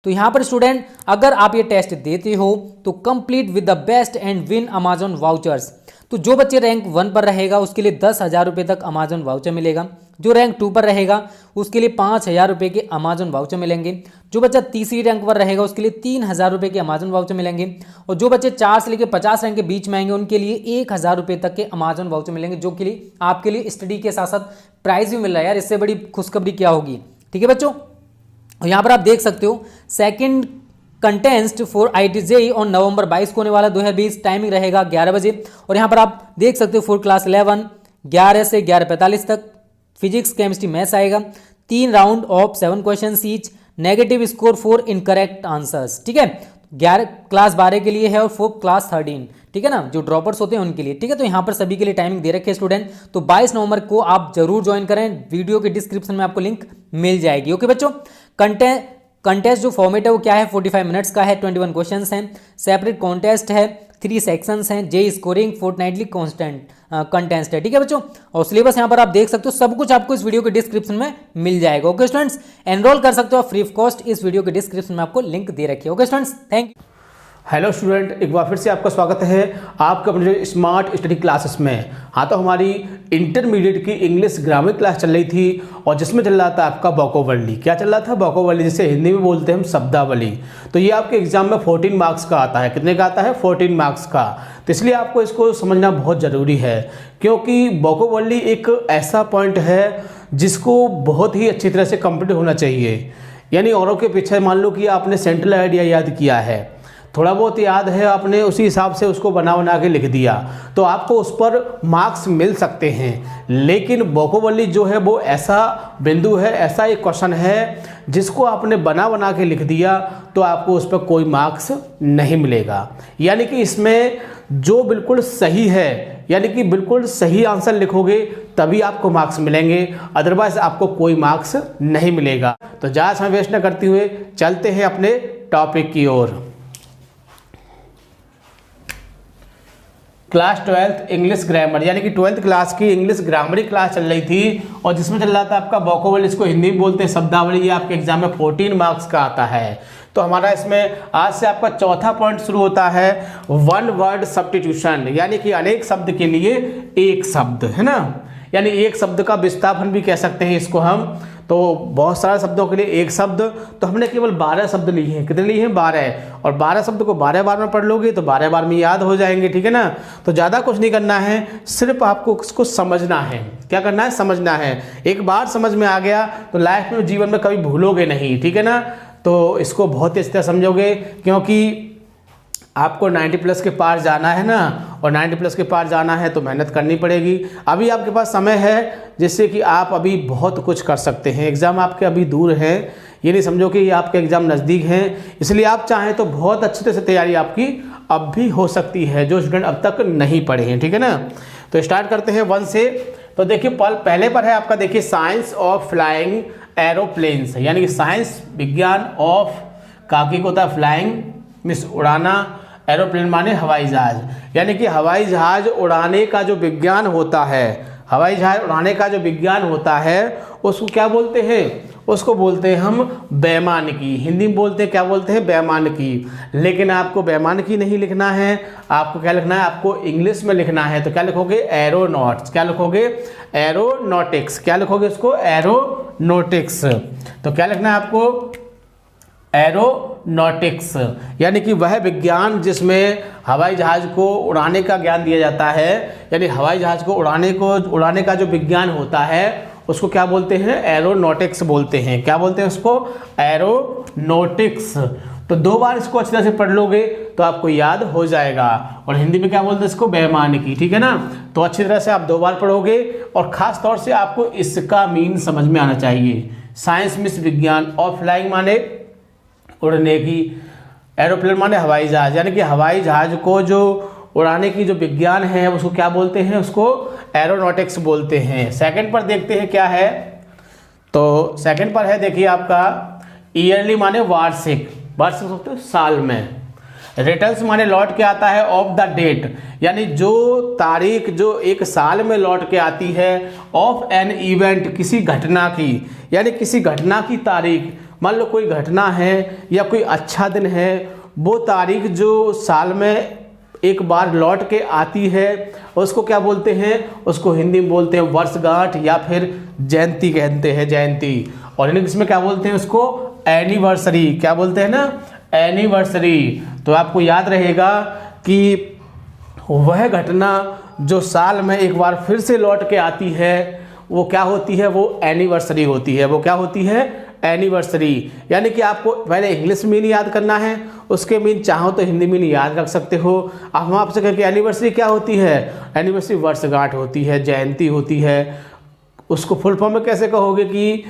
तो यहाँ पर स्टूडेंट अगर आप ये टेस्ट देते हो तो complete with the best and win Amazon vouchers. तो जो बच्चे रैंक 1 पर रहेगा उसके लिए 10,000 रुपये तक अमेजॉन वाउचर मिलेगा। जो रैंक 2 पर रहेगा उसके लिए 5,000 रुपये के अमेजॉन वाउचर मिलेंगे। जो बच्चा तीसरी रैंक पर रहेगा उसके लिए 3,000 रुपये के अमेजॉन वाउचर मिलेंगे। और जो बच्चे 4 से लेकर 50 रैंक के बीच में आएंगे उनके लिए 1,000 रुपये तक के अमेजॉन वाउचर मिलेंगे, जो के लिए आपके लिए स्टडी के साथ साथ प्राइज भी मिल रहा है। यार इससे बड़ी खुशखबरी क्या होगी। ठीक है बच्चों, और यहाँ पर आप देख सकते हो second contest for IIT-JEE on November 22 को होने वाला 2020। टाइमिंग रहेगा 11 बजे। और यहाँ पर आप देख सकते हो फॉर क्लास 11 11 से 11:45 तक फिजिक्स केमिस्ट्री मैथ्स आएगा। 3 round of 7 question each, negative score for incorrect answers. ठीक है, 11 क्लास 12 के लिए है और 4 क्लास 13, ठीक है ना, जो ड्रॉपर्स होते हैं उनके लिए। ठीक है, तो यहाँ पर सभी के लिए टाइमिंग दे रखे है स्टूडेंट। तो 22 नवंबर को आप जरूर ज्वाइन करें, वीडियो के डिस्क्रिप्शन में आपको लिंक मिल जाएगी। ओके बच्चों, कंटेस्ट जो फॉर्मेट है वो क्या है, 45 मिनट्स का है, 21 क्वेश्चन हैं, सेपरेट कॉन्टेस्ट है, 3 सेक्शंस हैं, जे स्कोरिंग, फोर्टनाइटली कॉन्स्टेंट कंटेस्ट है। ठीक है बच्चों, और सिलेबस यहाँ पर आप देख सकते हो, सब कुछ आपको इस वीडियो के डिस्क्रिप्शन में मिल जाएगा। ओके स्टूडेंट्स, एनरोल कर सकते हो आप फ्री ऑफ कॉस्ट, इस वीडियो के डिस्क्रिप्शन में आपको लिंक दे रखी है। Okay students, thank you. Hello student, एक बार फिर से आपका स्वागत है आपका अपने स्मार्ट स्टडी क्लासेस में। हाँ, तो हमारी इंटरमीडिएट की इंग्लिश ग्रामर क्लास चल रही थी और जिसमें चल रहा था आपका वोकैबुलरी। क्या चल रहा था? वोकैबुलरी, जिसे हिंदी में बोलते हैं हम शब्दावली। तो ये आपके एग्जाम में 14 मार्क्स का आता है। कितने का आता है? 14 मार्क्स का। तो इसलिए आपको इसको समझना बहुत ज़रूरी है, क्योंकि वोकैबुलरी एक ऐसा पॉइंट है जिसको बहुत ही अच्छी तरह से कंप्लीट होना चाहिए। यानी औरों के पीछे मान लो कि आपने सेंट्रल आइडिया याद किया है, थोड़ा बहुत याद है आपने, उसी हिसाब से उसको बना के लिख दिया, तो आपको उस पर मार्क्स मिल सकते हैं। लेकिन वोकैबुलरी जो है वो ऐसा बिंदु है, ऐसा एक क्वेश्चन है जिसको आपने बना के लिख दिया तो आपको उस पर कोई मार्क्स नहीं मिलेगा। यानी कि इसमें जो बिल्कुल सही है, यानी कि बिल्कुल सही आंसर लिखोगे तभी आपको मार्क्स मिलेंगे, अदरवाइज आपको कोई मार्क्स नहीं मिलेगा। तो ज़्यादा समय वेस्ट न करते हुए चलते हैं अपने टॉपिक की ओर। क्लास 12th इंग्लिश ग्रामर, यानी कि 12th क्लास की इंग्लिश ग्रामर क्लास चल रही थी और जिसमें चल रहा था आपका वोकैबुलरी, इसको हिंदी में बोलते हैं शब्दावली। ये आपके एग्जाम में 14 मार्क्स का आता है। तो हमारा इसमें आज से आपका चौथा पॉइंट शुरू होता है, वन वर्ड सब्स्टिट्यूशन, यानी कि अनेक शब्द के लिए एक शब्द, है ना, यानी एक शब्द का विस्थापन भी कह सकते हैं इसको हम। तो बहुत सारे शब्दों के लिए एक शब्द, तो हमने केवल 12 शब्द लिए हैं। कितने लिए हैं? 12। और 12 शब्द को 12 बार में पढ़ लोगे तो 12 बार में याद हो जाएंगे। ठीक है ना, तो ज़्यादा कुछ नहीं करना है, सिर्फ आपको इसको समझना है। क्या करना है? समझना है। एक बार समझ में आ गया तो लाइफ में, जीवन में कभी भूलोगे नहीं। ठीक है ना, तो इसको बहुत ही अच्छी तरह समझोगे, क्योंकि आपको 90+ के पार जाना है ना, और 90+ के पार जाना है तो मेहनत करनी पड़ेगी। अभी आपके पास समय है जिससे कि आप अभी बहुत कुछ कर सकते हैं। एग्ज़ाम आपके अभी दूर है, ये नहीं समझो कि आपके एग्ज़ाम नज़दीक हैं। इसलिए आप चाहें तो बहुत अच्छी तरह से तैयारी आपकी अब भी हो सकती है, जो स्टूडेंट अब तक नहीं पढ़े हैं। ठीक है ना, तो स्टार्ट करते हैं 1 से। तो देखिए पहले पर है आपका, देखिए साइंस ऑफ फ्लाइंग एरोप्लेन्स, यानी कि साइंस विज्ञान ऑफ काकी को होता है फ्लाइंग मीन्स उड़ाना, एरोप्लेन माने हवाई जहाज, यानी कि हवाई जहाज उड़ाने का जो विज्ञान होता है, हवाई जहाज उड़ाने का जो विज्ञान होता है उसको क्या बोलते हैं? उसको बोलते हैं हम वैमानिकी। हिंदी में बोलते हैं, क्या बोलते हैं? वैमानिकी। लेकिन आपको वैमानिकी नहीं लिखना है, आपको क्या लिखना है? आपको इंग्लिश में लिखना है। तो क्या लिखोगे? एरोनॉट्स। क्या लिखोगे? एरोनॉटिक्स। क्या लिखोगे इसको? एरोनॉटिक्स। तो क्या लिखना है आपको? एरोनॉटिक्स, यानी कि वह विज्ञान जिसमें हवाई जहाज को उड़ाने का ज्ञान दिया जाता है, यानी हवाई जहाज को उड़ाने का जो विज्ञान होता है उसको क्या बोलते हैं? एरोनॉटिक्स बोलते हैं। क्या बोलते हैं उसको? एरोनॉटिक्स। तो 2 बार इसको अच्छी तरह से पढ़ लोगे तो आपको याद हो जाएगा। और हिंदी में क्या बोलते हैं इसको? वैमानिकी। ठीक है ना, तो अच्छी तरह से आप 2 बार पढ़ोगे और खास तौर से आपको इसका मीन समझ में आना चाहिए। साइंस मीन्स विज्ञान, और फ्लाइंग माने उड़ने की, एरोप्लेन माने हवाई जहाज, यानी कि हवाई जहाज को जो उड़ाने की जो विज्ञान है उसको क्या बोलते हैं? उसको एरोनॉटिक्स बोलते हैं। सेकंड पर देखते हैं क्या है। तो सेकंड पर है, देखिए आपका ईयरली माने वार्षिक, वार्षिक होते हैं साल में। रिटर्न्स माने लौट के आता है, ऑफ द डेट, यानी जो तारीख जो एक साल में लौट के आती है, ऑफ एन इवेंट, किसी घटना की, यानी किसी घटना की तारीख मान लो कोई घटना है या कोई अच्छा दिन है, वो तारीख जो साल में एक बार लौट के आती है उसको क्या बोलते हैं, उसको हिंदी में बोलते हैं वर्षगांठ या फिर जयंती कहते हैं, जयंती। और इंग्लिश में क्या बोलते हैं उसको, एनिवर्सरी। क्या बोलते हैं ना, एनिवर्सरी। तो आपको याद रहेगा कि वह घटना जो साल में एक बार फिर से लौट के आती है वो क्या होती है, वो एनिवर्सरी होती है। वो क्या होती है, एनिवर्सरी। यानी कि आपको पहले इंग्लिश मीन याद करना है, उसके मीन चाहो तो हिंदी मीन याद रख सकते हो। अब हम आपसे कहें कि एनिवर्सरी क्या होती है, एनिवर्सरी वर्षगांठ होती है, जयंती होती है। उसको फुल फॉर्म में कैसे कहोगे कि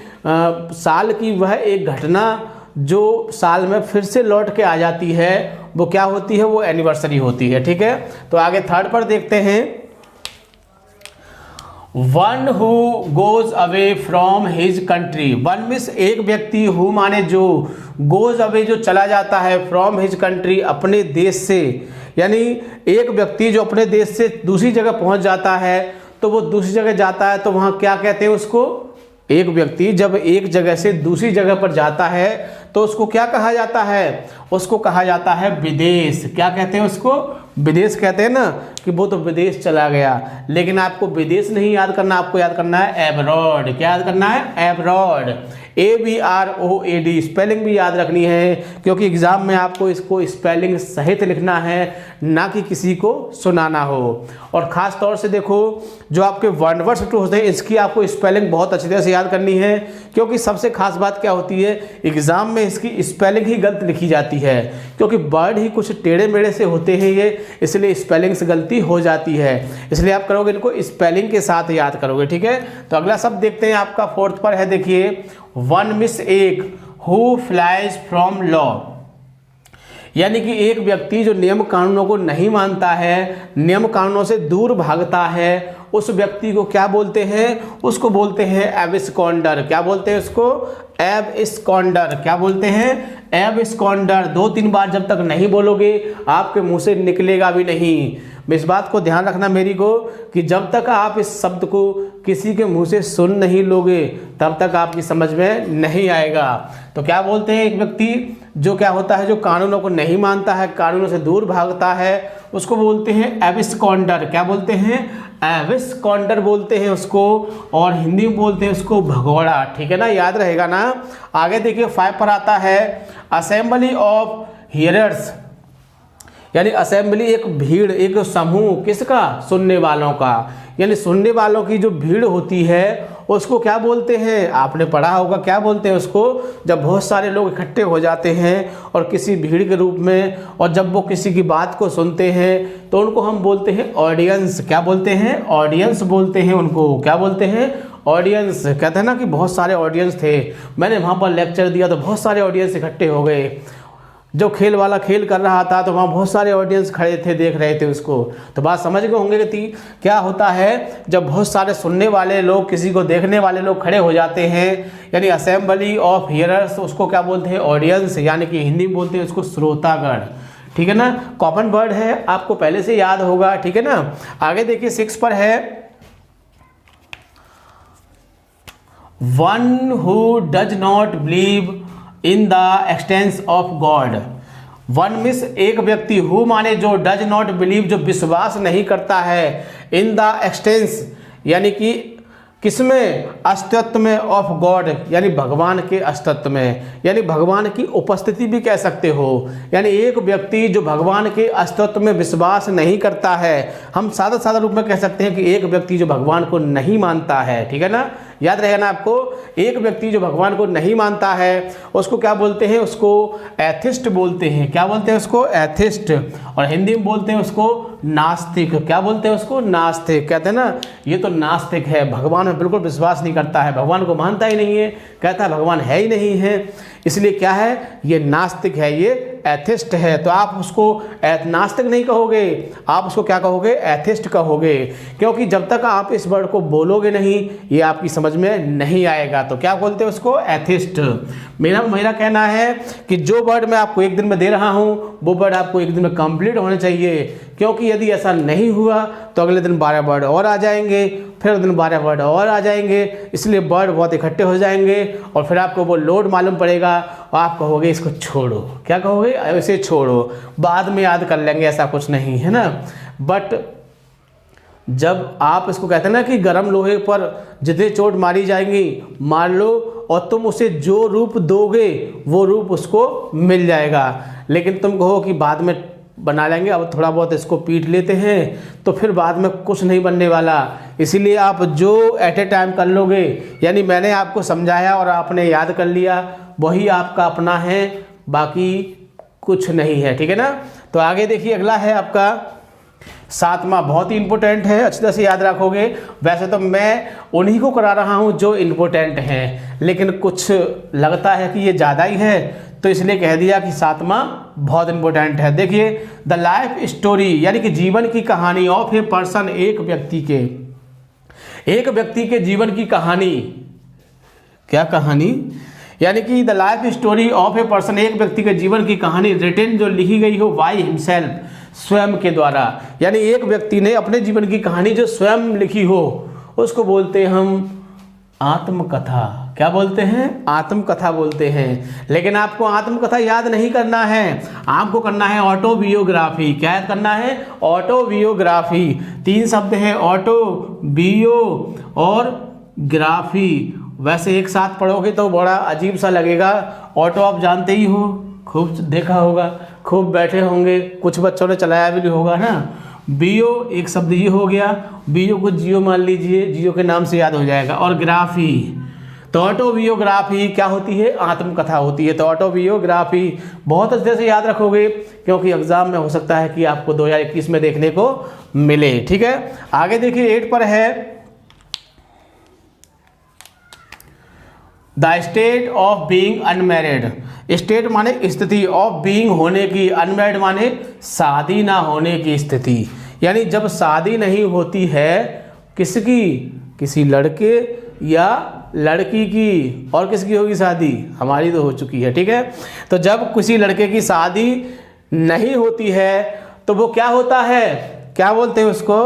साल की वह एक घटना जो साल में फिर से लौट के आ जाती है वो क्या होती है, वो एनिवर्सरी होती है। ठीक है, तो आगे थर्ड पर देखते हैं। One who goes away from his country. One means एक व्यक्ति, हु माने जो, गोज अवे जो चला जाता है, फ्रॉम हिज कंट्री अपने देश से। यानी एक व्यक्ति जो अपने देश से दूसरी जगह पहुंच जाता है, तो वो दूसरी जगह जाता है तो वहां क्या कहते हैं उसको, एक व्यक्ति जब एक जगह से दूसरी जगह पर जाता है तो उसको क्या कहा जाता है, उसको कहा जाता है विदेश। क्या कहते हैं उसको, विदेश कहते हैं ना, कि वो तो विदेश चला गया। लेकिन आपको विदेश नहीं याद करना, आपको याद करना है एब्रॉड। क्या याद करना है, एब्रॉड। ABROAD स्पेलिंग भी याद रखनी है, क्योंकि एग्जाम में आपको इसको स्पेलिंग सहित लिखना है, ना कि किसी को सुनाना हो। और ख़ास तौर से देखो जो आपके वन वर्ड शब्द होते हैं इसकी आपको स्पेलिंग बहुत अच्छी तरह से याद करनी है, क्योंकि सबसे खास बात क्या होती है, एग्जाम में इसकी स्पेलिंग ही गलत लिखी जाती है, क्योंकि वर्ड ही कुछ टेढ़े मेढ़े से होते हैं ये, इसलिए स्पेलिंग से गलती हो जाती है। इसलिए आप करोगे इनको स्पेलिंग के साथ याद करोगे। ठीक है, तो अगला शब्द देखते हैं, आपका फोर्थ पर है, देखिए वन मिस एक, हु फ्लाइज फ्रॉम लॉ। यानी कि एक व्यक्ति जो नियम कानूनों को नहीं मानता है, नियम कानूनों से दूर भागता है, उस व्यक्ति को क्या बोलते हैं, उसको बोलते हैं एब्सकॉन्डर। क्या बोलते हैं उसको, एब्सकॉन्डर। क्या बोलते हैं, एब्सकॉन्डर। 2-3 बार जब तक नहीं बोलोगे आपके मुंह से निकलेगा भी नहीं। इस बात को ध्यान रखना मेरी को, कि जब तक आप इस शब्द को किसी के मुंह से सुन नहीं लोगे तब तक आपकी समझ में नहीं आएगा। तो क्या बोलते हैं, एक व्यक्ति जो क्या होता है, जो कानूनों को नहीं मानता है, कानूनों से दूर भागता है, उसको बोलते हैं एब्सकॉन्डर। क्या बोलते हैं, एब्सकॉन्डर बोलते हैं उसको, और हिंदी में बोलते हैं उसको भगोड़ा। ठीक है ना, याद रहेगा ना। आगे देखिए 5 पर आता है, असेंबली ऑफ हियरर्स। यानी असेंबली एक भीड़, एक समूह, किसका, सुनने वालों का। यानी सुनने वालों की जो भीड़ होती है उसको क्या बोलते हैं, आपने पढ़ा होगा, क्या बोलते हैं उसको, जब बहुत सारे लोग इकट्ठे हो जाते हैं और किसी भीड़ के रूप में, और जब वो किसी की बात को सुनते हैं तो उनको हम बोलते हैं ऑडियंस। क्या बोलते हैं, ऑडियंस बोलते हैं उनको। क्या बोलते हैं, ऑडियंस। कहते हैं ना कि बहुत सारे ऑडियंस थे, मैंने वहाँ पर लेक्चर दिया तो बहुत सारे ऑडियंस इकट्ठे हो गए। जो खेल वाला खेल कर रहा था तो वहाँ बहुत सारे ऑडियंस खड़े थे, देख रहे थे उसको। तो बात समझ गए होंगे कि क्या होता है जब बहुत सारे सुनने वाले लोग, किसी को देखने वाले लोग खड़े हो जाते हैं, यानी असेंबली ऑफ हियरर्स, उसको क्या बोलते हैं, ऑडियंस। यानी कि हिंदी में बोलते हैं उसको श्रोतागण। ठीक है ना, कॉमन वर्ड है, आपको पहले से याद होगा। ठीक है ना, आगे देखिए 6 पर है, one who does not believe in the expanse of God. One means एक व्यक्ति, हु माने जो, डज नॉट बिलीव जो विश्वास नहीं करता है, इन द एक्सटेंस यानी कि किसमें, अस्तित्व में, ऑफ गॉड यानी भगवान के अस्तित्व में, यानी भगवान की उपस्थिति भी कह सकते हो। यानी एक व्यक्ति जो भगवान के अस्तित्व में विश्वास नहीं करता है, हम सादा सादा रूप में कह सकते हैं कि एक व्यक्ति जो भगवान को नहीं मानता है। ठीक है ना, याद रहेगा ना आपको, एक व्यक्ति जो भगवान को नहीं मानता है उसको क्या बोलते हैं, उसको एथिस्ट बोलते हैं। क्या बोलते हैं उसको, एथिस्ट। और हिंदी में बोलते हैं उसको नास्तिक। क्या बोलते हैं उसको, नास्तिक। कहते हैं ना ये तो नास्तिक है, भगवान में बिल्कुल विश्वास नहीं करता है, भगवान को मानता ही नहीं है, कहता है भगवान है ही नहीं है, इसलिए क्या है, ये नास्तिक है, ये एथिस्ट है। तो आप उसको नास्तिक नहीं कहोगे, आप उसको क्या कहोगे, एथिस्ट कहोगे, क्योंकि जब तक आप इस वर्ड को बोलोगे नहीं ये आपकी समझ में नहीं आएगा। तो क्या बोलते हैं उसको, एथिस्ट। मेरा कहना है कि जो वर्ड मैं आपको एक दिन में दे रहा हूँ वो वर्ड आपको एक दिन में कंप्लीट होने चाहिए, क्योंकि यदि ऐसा नहीं हुआ तो अगले दिन 12 वर्ड और आ जाएंगे, फिर उस दिन 12 वर्ड और आ जाएंगे, इसलिए वर्ड बहुत इकट्ठे हो जाएंगे और फिर आपको वो लोड मालूम पड़ेगा और आप कहोगे इसको छोड़ो। क्या कहोगे? इसे छोड़ो, बाद में याद कर लेंगे, ऐसा कुछ नहीं है ना। बट जब आप इसको कहते हैं ना कि गर्म लोहे पर जितनी चोट मारी जाएगी मार लो, और तुम उसे जो रूप दोगे वो रूप उसको मिल जाएगा। लेकिन तुम कहो कि बाद में बना लेंगे, अब थोड़ा बहुत इसको पीट लेते हैं, तो फिर बाद में कुछ नहीं बनने वाला। इसीलिए आप जो एट ए टाइम कर लोगे, यानी मैंने आपको समझाया और आपने याद कर लिया, वही आपका अपना है, बाकी कुछ नहीं है। ठीक है ना। तो आगे देखिए, अगला है आपका 7वां, बहुत ही इंपॉर्टेंट है, अच्छी तरह से याद रखोगे। वैसे तो मैं उन्हीं को करा रहा हूँ जो इंपॉर्टेंट हैं, लेकिन कुछ लगता है कि ये ज़्यादा ही है, तो इसलिए कह दिया कि 7वां बहुत इंपॉर्टेंट है। देखिए, द लाइफ स्टोरी यानी कि जीवन की कहानी ऑफ ए पर्सन, एक व्यक्ति के जीवन की कहानी। क्या कहानी? यानी कि the life story of a person, एक व्यक्ति के जीवन की कहानी, रिटन जो लिखी गई हो बाय हिमसेल्फ, स्वयं के द्वारा। यानी एक व्यक्ति ने अपने जीवन की कहानी जो स्वयं लिखी हो उसको बोलते हैं हम आत्मकथा। क्या बोलते हैं? आत्मकथा बोलते हैं। लेकिन आपको आत्मकथा याद नहीं करना है, आपको करना है ऑटोबियोग्राफी। क्या याद करना है? ऑटोबियोग्राफी। 3 शब्द है, ऑटो, बियो और ग्राफी। वैसे एक साथ पढ़ोगे तो बड़ा अजीब सा लगेगा। ऑटो आप जानते ही हो, खूब देखा होगा, खूब बैठे होंगे, कुछ बच्चों ने चलाया भी होगा ना। बियो एक शब्द ये हो गया, बियो को जियो मान लीजिए, जियो के नाम से याद हो जाएगा। और ग्राफी, तो ऑटोबियोग्राफी क्या होती है? आत्मकथा होती है। तो ऑटोबियोग्राफी बहुत अच्छे से याद रखोगे, क्योंकि एग्जाम में हो सकता है कि आपको 2021 में देखने को मिले। ठीक है। आगे देखिए, 8 पर है the state of being unmarried. State माने स्थिति, ऑफ बीइंग होने की, अनमैरिड माने शादी ना होने की स्थिति। यानी जब शादी नहीं होती है किसकी? किसी लड़के या लड़की की। और किसकी होगी शादी? हमारी तो हो चुकी है। ठीक है। तो जब किसी लड़के की शादी नहीं होती है तो वो क्या होता है? क्या बोलते हैं उसको?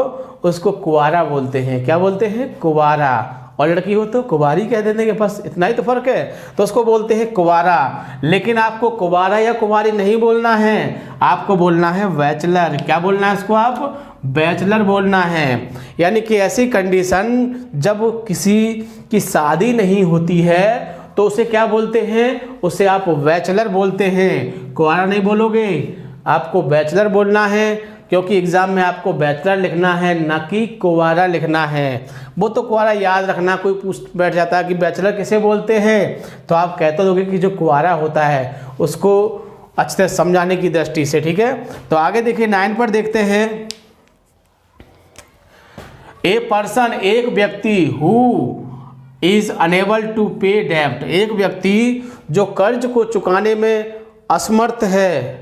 उसको कुंवारा बोलते हैं। क्या बोलते हैं? कुंवारा। और लड़की हो तो कुंवारी कह देते हैं, बस इतना ही तो फर्क है। तो उसको बोलते हैं कुंवारा। लेकिन आपको कुंवारा या कुंवारी नहीं बोलना है, आपको बोलना है बैचलर। क्या बोलना है इसको? आप बैचलर बोलना है। यानी कि ऐसी कंडीशन जब किसी की शादी नहीं होती है तो उसे क्या बोलते हैं? उसे आप बैचलर बोलते हैं। कुंवारा नहीं बोलोगे, आपको बैचलर बोलना है, क्योंकि एग्जाम में आपको बैचलर लिखना है, ना कि कुंवारा लिखना है। वो तो कुंवारा याद रखना, कोई पूछ बैठ जाता है कि बैचलर किसे बोलते हैं, तो आप कहते होगे कि जो कुंवारा होता है उसको अच्छे से समझाने की दृष्टि से। ठीक है। तो आगे देखिए, 9 पर देखते हैं। ए पर्सन, एक व्यक्ति, हु इज अनेबल टू पे डेब्ट, एक व्यक्ति जो कर्ज को चुकाने में असमर्थ है।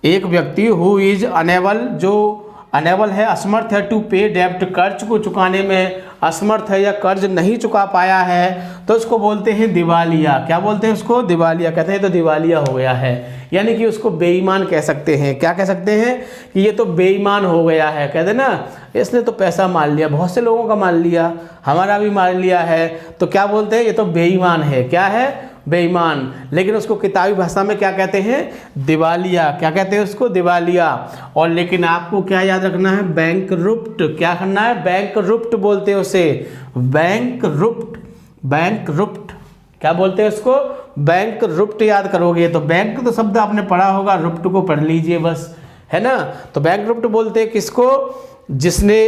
एक व्यक्ति हु इज अनेबल, जो अनेबल है, असमर्थ है, टू पे डेब्ट, कर्ज को चुकाने में असमर्थ है या कर्ज नहीं चुका पाया है, तो उसको बोलते हैं दिवालिया। क्या बोलते हैं उसको? दिवालिया। कहते हैं तो दिवालिया हो गया है, यानी कि उसको बेईमान कह सकते हैं। क्या कह सकते हैं? कि ये तो बेईमान हो गया है। कहते ना, इसने तो पैसा मान लिया, बहुत से लोगों का मान लिया, हमारा भी मान लिया है, तो क्या बोलते हैं? ये तो बेईमान है। क्या है? बेईमान। लेकिन उसको किताबी भाषा में क्या कहते हैं? दिवालिया। क्या कहते हैं उसको? दिवालिया। और लेकिन आपको क्या याद रखना है? बैंकरुप्ट। क्या करना है? बैंकरुप्ट बोलते हैं उसे, बैंकरुप्ट। बैंकरुप्ट क्या बोलते हैं उसको? बैंकरुप्ट याद करोगे तो बैंक तो शब्द आपने पढ़ा होगा, रुप्ट को पढ़ लीजिए बस, है ना। तो बैंकरुप्ट बोलते हैं किसको? जिसने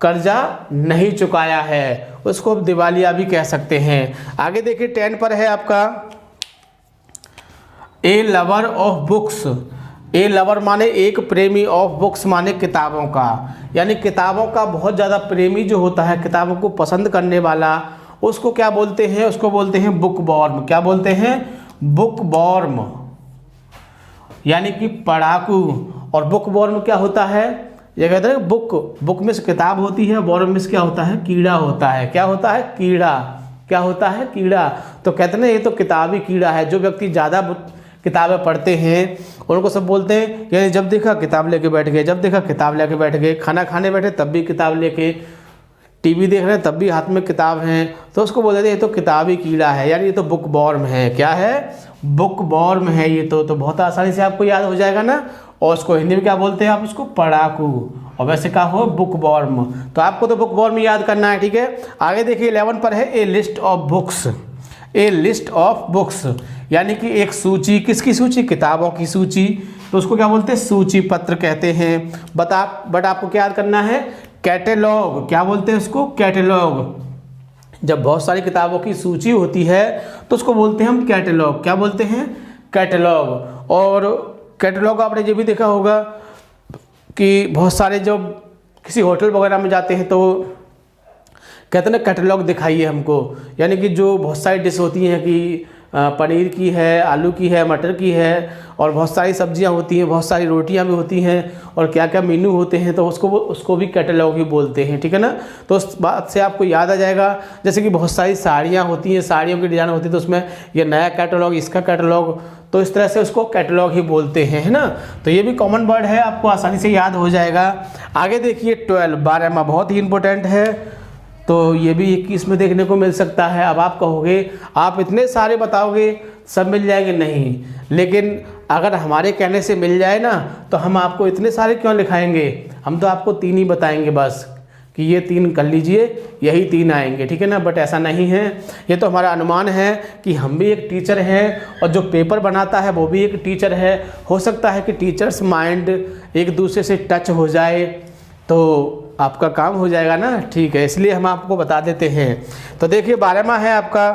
कर्जा नहीं चुकाया है, उसको अब दिवालिया भी कह सकते हैं। आगे देखिए, 10 पर है आपका a lover of books. A lover माने एक प्रेमी, ऑफ बुक्स माने किताबों का, यानी किताबों का बहुत ज़्यादा प्रेमी जो होता है, किताबों को पसंद करने वाला, उसको क्या बोलते हैं? उसको बोलते हैं बुक वॉर्म। क्या बोलते हैं? बुक वॉर्म, यानी कि पढ़ाकू। और बुक वॉर्म क्या होता है? ये कहते हैं बुक, बुक में से किताब होती है, वॉर्म में से क्या होता है? कीड़ा होता है। क्या होता है? कीड़ा। क्या होता है? कीड़ा। तो कहते हैं ना ये तो किताबी कीड़ा है। जो व्यक्ति ज़्यादा किताबें पढ़ते हैं उनको सब बोलते हैं, यानी जब देखा किताब लेके बैठ गए, जब देखा किताब लेके बैठ गए, खाना खाने बैठे तब भी किताब लेके, टीवी देख रहे हैं तब भी हाथ में किताब है, तो उसको बोल देते हैं ये तो किताबी कीड़ा है, यानी ये तो बुक वॉर्म है। क्या है? बुक वॉर्म है ये तो बहुत आसानी से आपको याद हो जाएगा ना। और उसको हिंदी में क्या बोलते हैं? आप उसको पढ़ाकू, और वैसे क्या हो? Bookworm. तो आपको तो बुक वॉर्म याद करना है, ठीक है। आगे देखिए 11 पर है a list of books. A list of books यानी कि एक सूची। किसकी सूची? किताबों की सूची। तो उसको क्या बोलते हैं? सूची पत्र कहते हैं। बट आपको क्या याद करना है? कैटेलॉग। क्या बोलते हैं उसको? कैटेलॉग। जब बहुत सारी किताबों की सूची होती है तो उसको बोलते हैं हम कैटेलॉग। क्या बोलते हैं? कैटेलॉग। और कैटेलॉग आपने ये भी देखा होगा कि बहुत सारे जब किसी होटल वगैरह में जाते हैं तो कहते हैं ना कैटेलॉग दिखाइए हमको, यानी कि जो बहुत सारी डिश होती हैं कि पनीर की है, आलू की है, मटर की है, और बहुत सारी सब्जियां होती हैं, बहुत सारी रोटियां भी होती हैं, और क्या क्या मेन्यू होते हैं, तो उसको भी कैटेलॉग ही बोलते हैं, ठीक है ना। तो उस बात से आपको याद आ जाएगा। जैसे कि बहुत सारी साड़ियां होती हैं, साड़ियों की डिज़ाइन होती है, तो उसमें ये नया कैटेलॉग, इसका कैटेलॉग, तो इस तरह से उसको कैटेलॉग ही बोलते हैं, है ना। तो ये भी कॉमन वर्ड है, आपको आसानी से याद हो जाएगा। आगे देखिए 12 12वां बहुत ही इंपॉर्टेंट है, तो ये भी 21 में देखने को मिल सकता है। अब आप कहोगे आप इतने सारे बताओगे सब मिल जाएंगे, नहीं, लेकिन अगर हमारे कहने से मिल जाए ना तो हम आपको इतने सारे क्यों लिखाएंगे। हम तो आपको 3 ही बताएंगे बस, कि ये 3 कर लीजिए, यही 3 आएंगे, ठीक है ना। बट ऐसा नहीं है, ये तो हमारा अनुमान है कि हम भी एक टीचर हैं और जो पेपर बनाता है वो भी एक टीचर है। हो सकता है कि टीचर्स माइंड एक दूसरे से टच हो जाए तो आपका काम हो जाएगा ना, ठीक है, इसलिए हम आपको बता देते हैं। तो देखिए 12वां है आपका,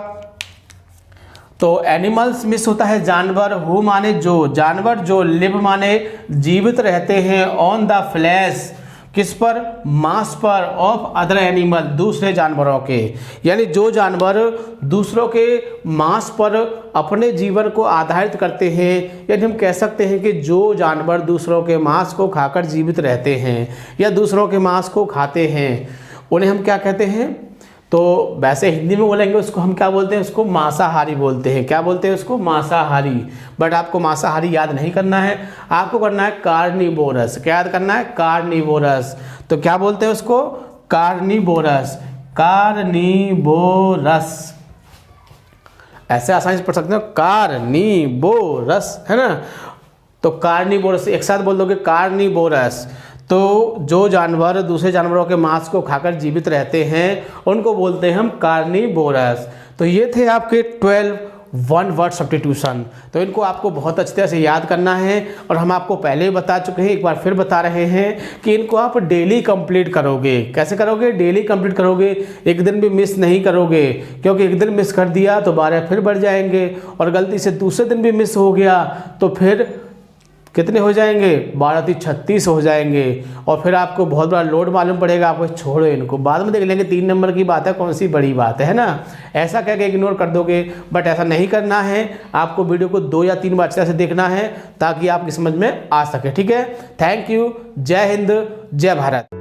तो एनिमल्स मिस होता है जानवर, हु माने जो, जानवर जो, लिव माने जीवित रहते हैं, ऑन द फ्लैश किस पर? मांस पर, ऑफ अदर एनिमल दूसरे जानवरों के, यानी जो जानवर दूसरों के मांस पर अपने जीवन को आधारित करते हैं, यानी हम कह सकते हैं कि जो जानवर दूसरों के मांस को खाकर जीवित रहते हैं या दूसरों के मांस को खाते हैं उन्हें हम क्या कहते हैं? तो वैसे हिंदी में बोलेंगे उसको हम क्या बोलते हैं? उसको मांसाहारी बोलते हैं। क्या बोलते हैं उसको? मांसाहारी। बट आपको मांसाहारी याद नहीं करना है, आपको करना है कार्निवोरस। क्या याद करना है? कार्निवोरस। तो क्या बोलते हैं उसको? कार्निवोरस। कार्निवोरस, ऐसे आसानी से पढ़ सकते हो, कार्निवोरस, है ना। तो कार्निवोरस एक साथ बोल दोगे, कार्निवोरस। तो जो जानवर दूसरे जानवरों के मांस को खाकर जीवित रहते हैं उनको बोलते हैं हम कार्निवोरस। तो ये थे आपके 12 वन वर्ड सब्स्टिट्यूशन। तो इनको आपको बहुत अच्छी तरह से याद करना है, और हम आपको पहले ही बता चुके हैं, एक बार फिर बता रहे हैं कि इनको आप डेली कंप्लीट करोगे। कैसे करोगे? डेली कंप्लीट करोगे, एक दिन भी मिस नहीं करोगे, क्योंकि एक दिन मिस कर दिया तो 12 फिर बढ़ जाएंगे, और गलती से दूसरे दिन भी मिस हो गया तो फिर कितने हो जाएंगे? 12 × 36 हो जाएंगे, और फिर आपको बहुत बड़ा लोड मालूम पड़ेगा। आपको छोड़ो इनको, बाद में देख लेंगे, 3 नंबर की बात है, कौन सी बड़ी बात है ना। ऐसा कह के इग्नोर कर दोगे, बट ऐसा नहीं करना है। आपको वीडियो को 2 या 3 बार अच्छे से देखना है ताकि आपकी समझ में आ सके, ठीक है। Thank you. जय हिंद, जय भारत।